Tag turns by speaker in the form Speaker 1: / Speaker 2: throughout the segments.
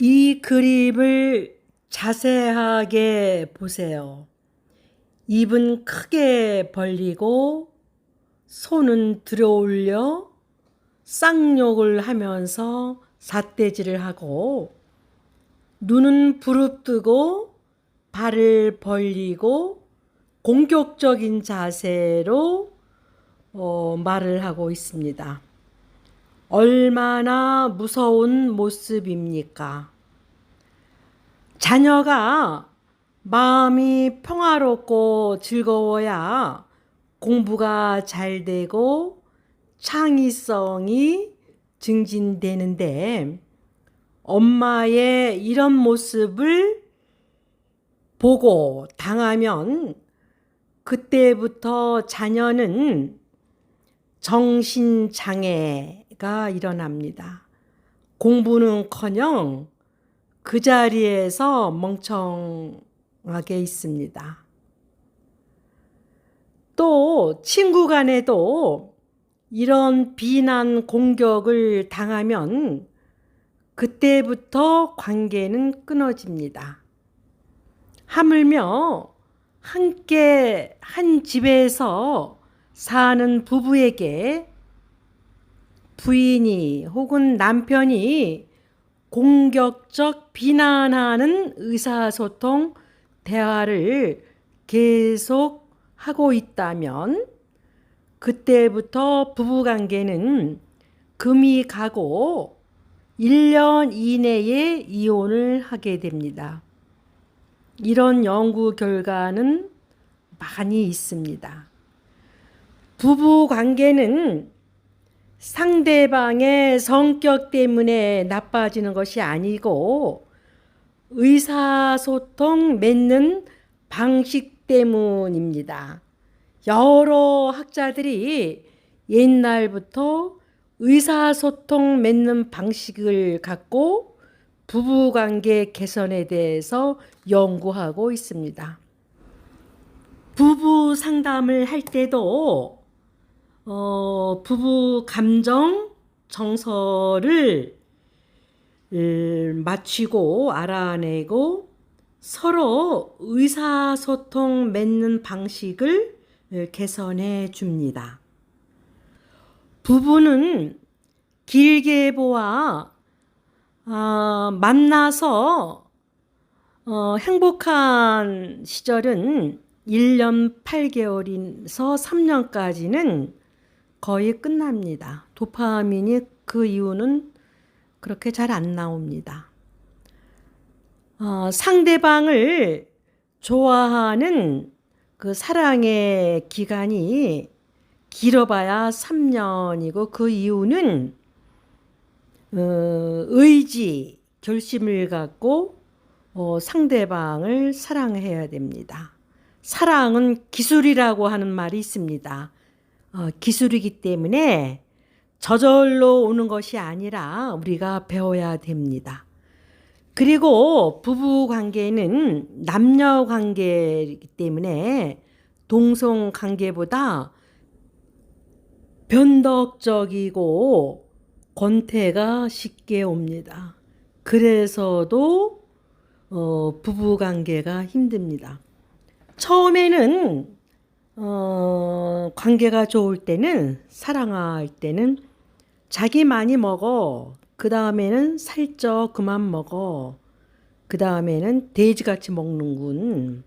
Speaker 1: 이 그림을 자세하게 보세요. 입은 크게 벌리고 손은 들어올려 쌍욕을 하면서 삿대질을 하고, 눈은 부릅뜨고 발을 벌리고 공격적인 자세로 말을 하고 있습니다. 얼마나 무서운 모습입니까? 자녀가 마음이 평화롭고 즐거워야 공부가 잘 되고 창의성이 증진되는데, 엄마의 이런 모습을 보고 당하면 그때부터 자녀는 정신장애가 일어납니다. 공부는커녕 그 자리에서 멍청하게 있습니다. 또 친구 간에도 이런 비난 공격을 당하면 그때부터 관계는 끊어집니다. 하물며 함께 한 집에서 사는 부부에게 부인이 혹은 남편이 공격적 비난하는 의사소통 대화를 계속 하고 있다면 그때부터 부부관계는 금이 가고 1년 이내에 이혼을 하게 됩니다. 이런 연구 결과는 많이 있습니다. 부부 관계는 상대방의 성격 때문에 나빠지는 것이 아니고 의사소통 맺는 방식 때문입니다. 여러 학자들이 옛날부터 의사소통 맺는 방식을 갖고 부부관계 개선에 대해서 연구하고 있습니다. 부부 상담을 할 때도 부부 감정 정서를 맞추고 알아내고 서로 의사소통 맺는 방식을 개선해 줍니다. 부부는 길게 보아 만나서 행복한 시절은 1년 8개월에서 3년까지는 거의 끝납니다. 도파민이 그 이후는 그렇게 잘 안 나옵니다. 상대방을 좋아하는 그 사랑의 기간이 길어봐야 3년이고 그 이후는 의지, 결심을 갖고 상대방을 사랑해야 됩니다. 사랑은 기술이라고 하는 말이 있습니다. 기술이기 때문에 저절로 오는 것이 아니라 우리가 배워야 됩니다. 그리고 부부 관계는 남녀 관계이기 때문에 동성 관계보다 변덕적이고 권태가 쉽게 옵니다. 그래서도 부부 관계가 힘듭니다. 처음에는 관계가 좋을 때는, 사랑할 때는 자기 많이 먹어, 그 다음에는 살쪄 그만 먹어, 그 다음에는 돼지같이 먹는군,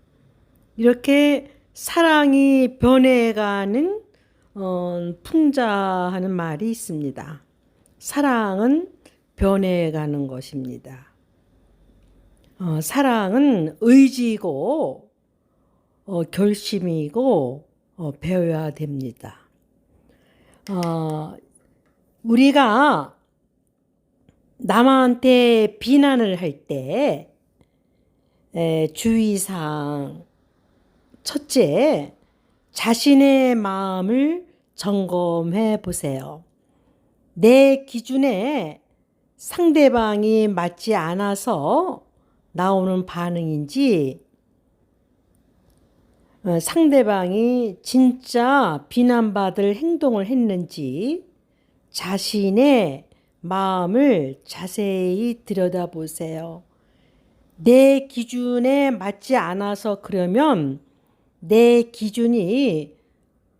Speaker 1: 이렇게 사랑이 변해가는 풍자하는 말이 있습니다. 사랑은 변해가는 것입니다. 사랑은 의지고 결심이고 배워야 됩니다. 우리가 남한테 비난을 할 때 주의사항, 첫째, 자신의 마음을 점검해 보세요. 내 기준에 상대방이 맞지 않아서 나오는 반응인지, 상대방이 진짜 비난받을 행동을 했는지 자신의 마음을 자세히 들여다보세요. 내 기준에 맞지 않아서 그러면 내 기준이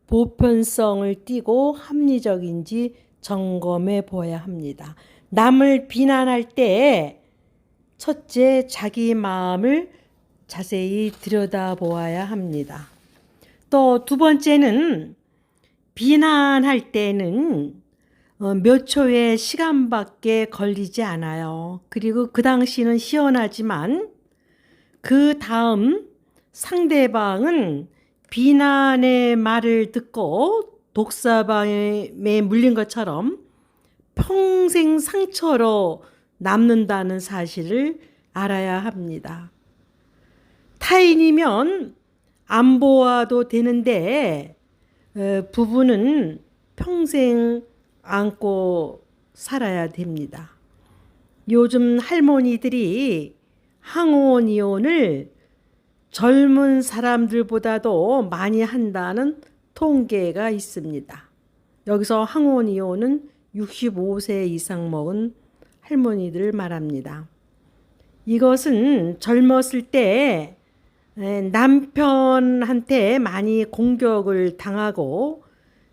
Speaker 1: 보편성을 띠고 합리적인지 점검해 보아야 합니다. 남을 비난할 때 첫째 자기 마음을 자세히 들여다보아야 합니다. 또 두 번째는 비난할 때는 몇 초의 시간밖에 걸리지 않아요. 그리고 그 당시는 시원하지만 그 다음 상대방은 비난의 말을 듣고 독사방에 물린 것처럼 평생 상처로 남는다는 사실을 알아야 합니다. 타인이면 안 보아도 되는데 부부는 평생 안고 살아야 됩니다. 요즘 할머니들이 항원 이혼을 젊은 사람들보다도 많이 한다는 통계가 있습니다. 여기서 항원 이혼은 65세 이상 먹은 할머니들을 말합니다. 이것은 젊었을 때 남편한테 많이 공격을 당하고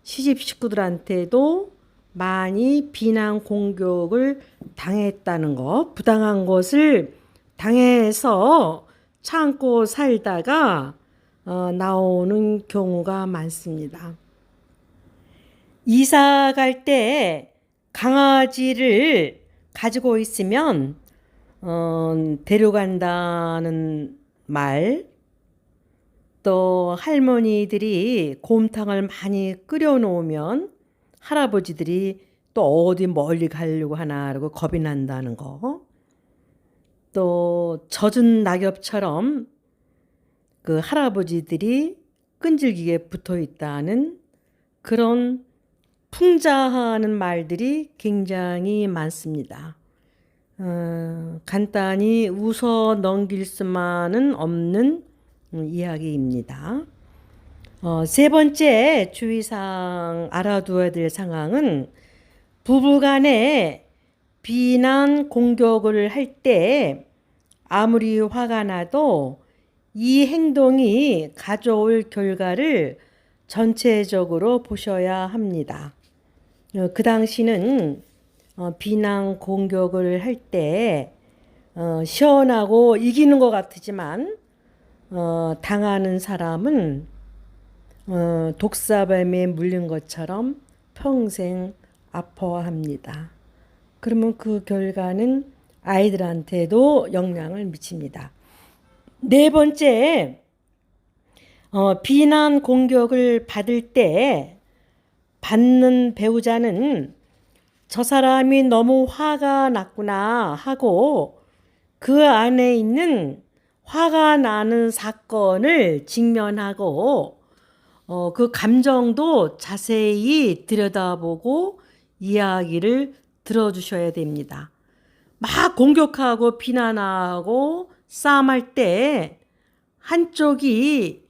Speaker 1: 시집 식구들한테도 많이 비난 공격을 당했다는 것, 부당한 것을 당해서 참고 살다가 나오는 경우가 많습니다. 이사 갈 때 강아지를 가지고 있으면 데려간다는 말, 또 할머니들이 곰탕을 많이 끓여 놓으면 할아버지들이 또 어디 멀리 가려고 하나라고 겁이 난다는 거, 또 젖은 낙엽처럼 그 할아버지들이 끈질기게 붙어 있다는 그런 풍자하는 말들이 굉장히 많습니다. 간단히 웃어 넘길 수만은 없는 이야기입니다. 세 번째 주의사항 알아두어야 될 상황은 부부간에 비난 공격을 할 때 아무리 화가 나도 이 행동이 가져올 결과를 전체적으로 보셔야 합니다. 그 당시는 비난 공격을 할 때 시원하고 이기는 것 같지만 당하는 사람은 독사뱀에 물린 것처럼 평생 아파합니다. 그러면 그 결과는 아이들한테도 영향을 미칩니다. 네 번째, 비난 공격을 받을 때 받는 배우자는 저 사람이 너무 화가 났구나 하고 그 안에 있는 화가 나는 사건을 직면하고 그 감정도 자세히 들여다보고 이야기를 들어주셔야 됩니다. 막 공격하고 비난하고 싸움할 때 한쪽이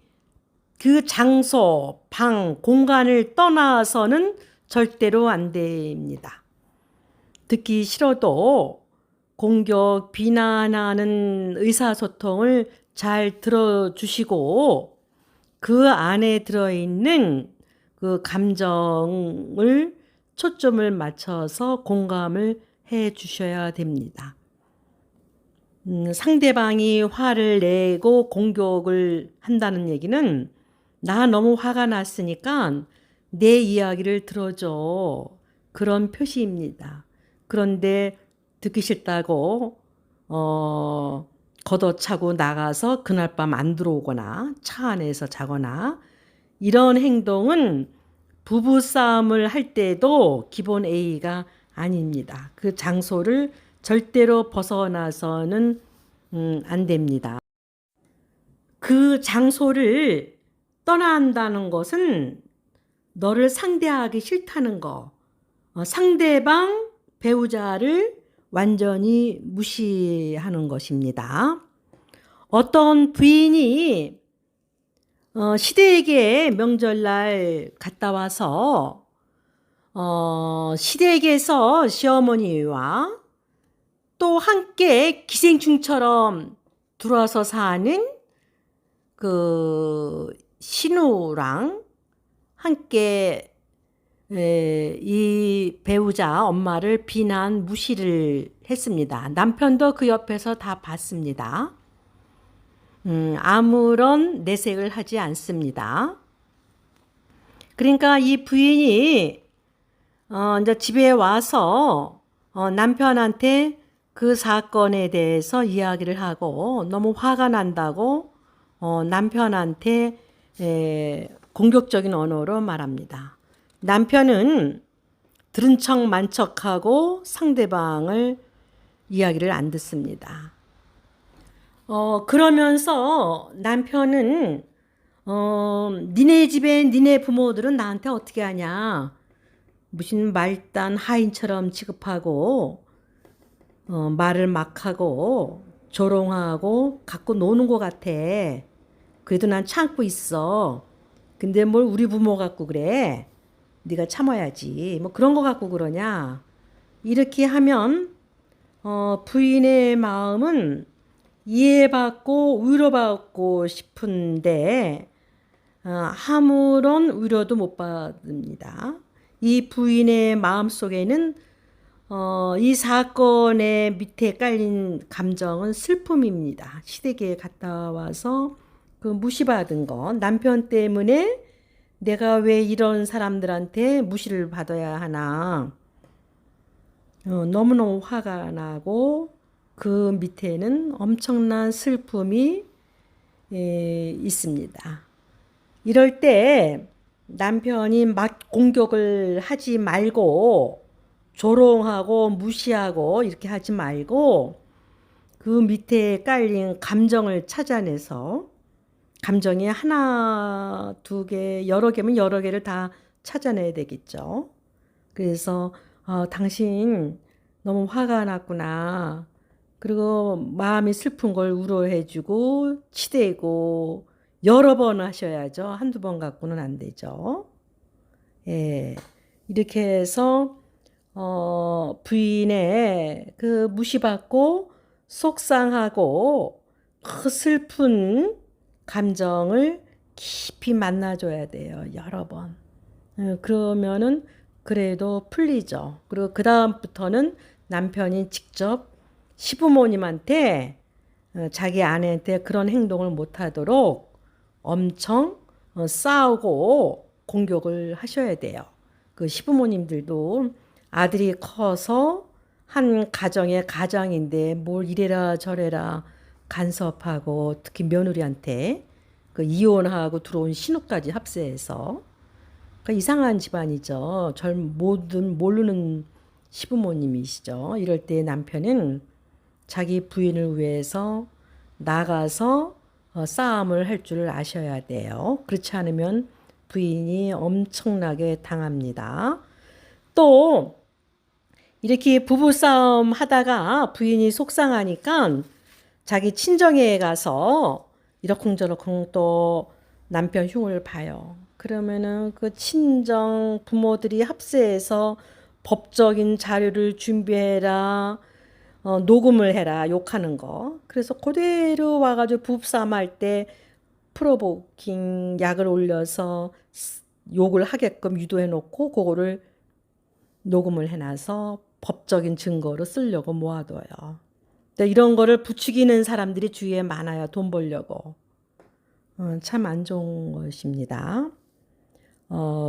Speaker 1: 그 장소, 방, 공간을 떠나서는 절대로 안 됩니다. 듣기 싫어도 공격, 비난하는 의사소통을 잘 들어주시고 그 안에 들어있는 그 감정을 초점을 맞춰서 공감을 해 주셔야 됩니다. 상대방이 화를 내고 공격을 한다는 얘기는 나 너무 화가 났으니까 내 이야기를 들어줘. 그런 표시입니다. 그런데 듣기 싫다고 걷어차고 나가서 그날 밤 안 들어오거나 차 안에서 자거나 이런 행동은 부부싸움을 할 때도 기본 A가 아닙니다. 그 장소를 절대로 벗어나서는 안 됩니다. 그 장소를 떠나야 한다는 것은 너를 상대하기 싫다는 거, 상대방 배우자를 완전히 무시하는 것입니다. 어떤 부인이 시댁에 명절날 갔다 와서 시댁에서 시어머니와 또 함께 기생충처럼 들어와서 사는 그 신우랑 함께 이 배우자 엄마를 비난 무시를 했습니다. 남편도 그 옆에서 다 봤습니다. 아무런 내색을 하지 않습니다. 그러니까 이 부인이 이제 집에 와서 남편한테 그 사건에 대해서 이야기를 하고 너무 화가 난다고 남편한테 공격적인 언어로 말합니다. 남편은 들은 척 만 척하고 상대방을 이야기를 안 듣습니다. 그러면서 남편은 니네 집에 니네 부모들은 나한테 어떻게 하냐, 무슨 말단 하인처럼 취급하고 말을 막 하고 조롱하고 갖고 노는 것 같아. 그래도 난 참고 있어. 근데 뭘 우리 부모 갖고 그래? 네가 참아야지. 뭐 그런 거 갖고 그러냐? 이렇게 하면 부인의 마음은 이해받고 위로받고 싶은데 아무런 위로도 못 받습니다. 이 부인의 마음 속에는 이 사건의 밑에 깔린 감정은 슬픔입니다. 시댁에 갔다 와서 그 무시받은 거, 남편 때문에 내가 왜 이런 사람들한테 무시를 받아야 하나, 너무너무 화가 나고 그 밑에는 엄청난 슬픔이 있습니다. 이럴 때 남편이 막 공격을 하지 말고 조롱하고 무시하고 이렇게 하지 말고 그 밑에 깔린 감정을 찾아내서, 감정이 하나, 두 개, 여러 개면 여러 개를 다 찾아내야 되겠죠. 그래서 당신 너무 화가 났구나. 그리고 마음이 슬픈 걸 위로해주고 치대고 여러 번 하셔야죠. 한두 번 갖고는 안 되죠. 예, 이렇게 해서 부인의 그 무시받고 속상하고 그 슬픈 감정을 깊이 만나줘야 돼요. 여러 번. 그러면은 그래도 풀리죠. 그리고 그 다음부터는 남편이 직접 시부모님한테 자기 아내한테 그런 행동을 못하도록 엄청 싸우고 공격을 하셔야 돼요. 그 시부모님들도 아들이 커서 한 가정의 가장인데 뭘 이래라 저래라 간섭하고, 특히 며느리한테 그 이혼하고 들어온 신우까지 합세해서 그 이상한 집안이죠. 모르는 시부모님이시죠. 이럴 때 남편은 자기 부인을 위해서 나가서 싸움을 할 줄 아셔야 돼요. 그렇지 않으면 부인이 엄청나게 당합니다. 또 이렇게 부부싸움 하다가 부인이 속상하니까 자기 친정에 가서 이러쿵저러쿵 또 남편 흉을 봐요. 그러면은 그 친정 부모들이 합세해서 법적인 자료를 준비해라, 녹음을 해라, 욕하는 거. 그래서 그대로 와가지고 부부싸움 할 때 프로보킹 약을 올려서 욕을 하게끔 유도해 놓고 그거를 녹음을 해놔서 법적인 증거로 쓰려고 모아둬요. 이런 거를 부추기는 사람들이 주위에 많아요. 돈 벌려고. 참 안 좋은 것입니다.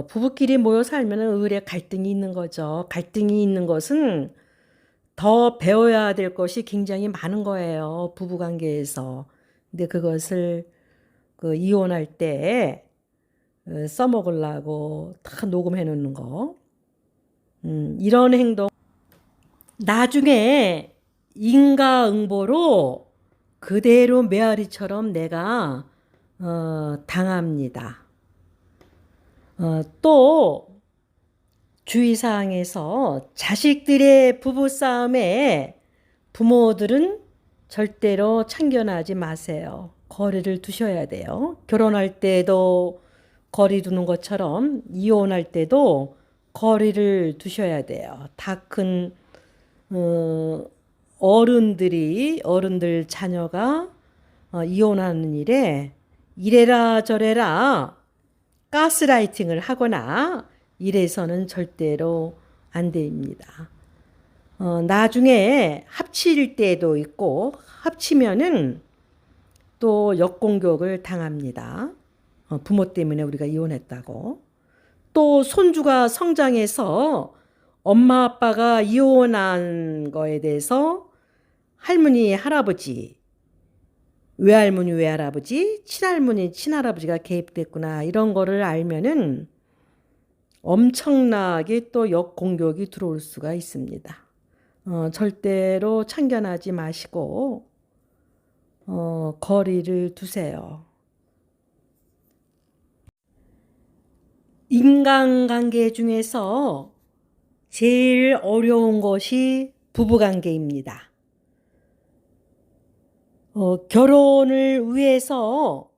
Speaker 1: 부부끼리 모여 살면 의례 갈등이 있는 거죠. 갈등이 있는 것은 더 배워야 될 것이 굉장히 많은 거예요. 부부관계에서. 근데 그것을 그 이혼할 때 써먹으려고 다 녹음해 놓는 거. 이런 행동. 나중에 인과응보로 그대로 메아리처럼 내가 당합니다. 또 주의사항에서 자식들의 부부싸움에 부모들은 절대로 참견하지 마세요. 거리를 두셔야 돼요. 결혼할 때도 거리 두는 것처럼 이혼할 때도 거리를 두셔야 돼요. 다 큰 어른들 자녀가 이혼하는 일에 이래라 저래라 가스라이팅을 하거나 이래서는 절대로 안 됩니다. 나중에 합칠 때도 있고 합치면은 또 역공격을 당합니다. 부모 때문에 우리가 이혼했다고. 또 손주가 성장해서 엄마 아빠가 이혼한 거에 대해서 할머니, 할아버지, 외할머니, 외할아버지, 친할머니, 친할아버지가 개입됐구나 이런 거를 알면은 엄청나게 또 역공격이 들어올 수가 있습니다. 절대로 참견하지 마시고 거리를 두세요. 인간관계 중에서 제일 어려운 것이 부부관계입니다. 결혼을 위해서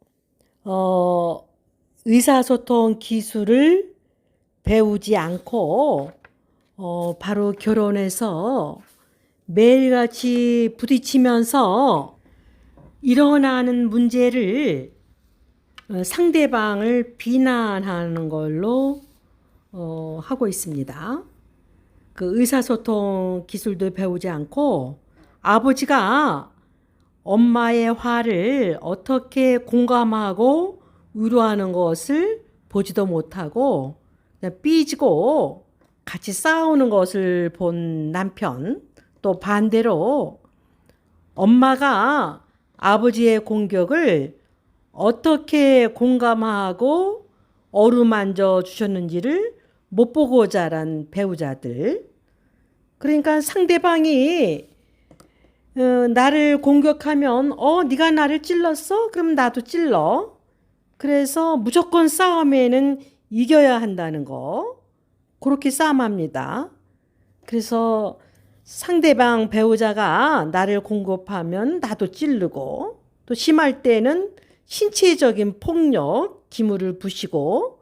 Speaker 1: 의사소통 기술을 배우지 않고 바로 결혼해서 매일같이 부딪히면서 일어나는 문제를 상대방을 비난하는 걸로 하고 있습니다. 그 의사소통 기술도 배우지 않고 아버지가 엄마의 화를 어떻게 공감하고 위로하는 것을 보지도 못하고 그냥 삐지고 같이 싸우는 것을 본 남편, 또 반대로 엄마가 아버지의 공격을 어떻게 공감하고 어루만져 주셨는지를 못 보고 자란 배우자들. 그러니까 상대방이 나를 공격하면 네가 나를 찔렀어? 그럼 나도 찔러. 그래서 무조건 싸움에는 이겨야 한다는 거. 그렇게 싸움합니다. 그래서 상대방 배우자가 나를 공격하면 나도 찌르고 또 심할 때는 신체적인 폭력, 기물을 부시고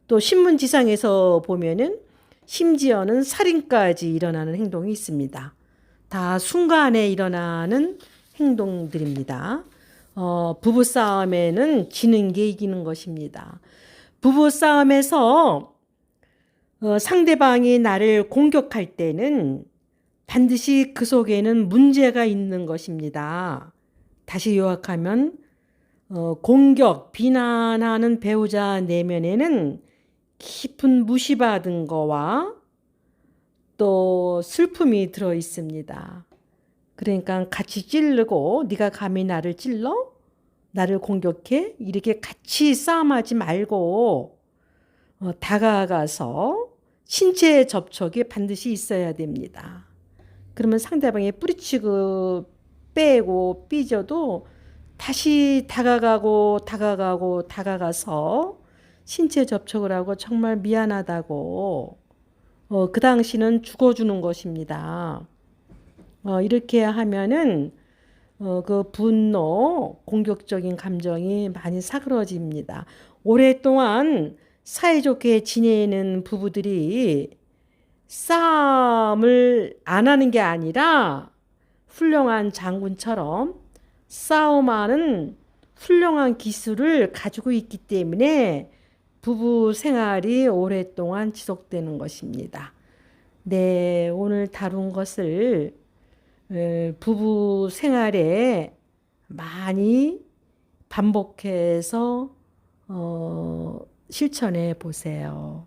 Speaker 1: 또 신문지상에서 보면은 심지어는 살인까지 일어나는 행동이 있습니다. 다 순간에 일어나는 행동들입니다. 부부싸움에는 지는 게 이기는 것입니다. 부부싸움에서 상대방이 나를 공격할 때는 반드시 그 속에는 문제가 있는 것입니다. 다시 요약하면 공격, 비난하는 배우자 내면에는 깊은 무시받은 거와 또 슬픔이 들어 있습니다. 그러니까 같이 찌르고 네가 감히 나를 찔러? 나를 공격해? 이렇게 같이 싸움하지 말고 다가가서 신체 접촉이 반드시 있어야 됩니다. 그러면 상대방이 뿌리치고 빼고 삐져도 다시 다가가서 신체 접촉을 하고 정말 미안하다고 그 당시는 죽어주는 것입니다. 이렇게 하면은 그 분노, 공격적인 감정이 많이 사그러집니다. 오랫동안 사이좋게 지내는 부부들이 싸움을 안 하는 게 아니라 훌륭한 장군처럼 싸움하는 훌륭한 기술을 가지고 있기 때문에 부부 생활이 오랫동안 지속되는 것입니다. 네, 오늘 다룬 것을 부부 생활에 많이 반복해서 실천해 보세요.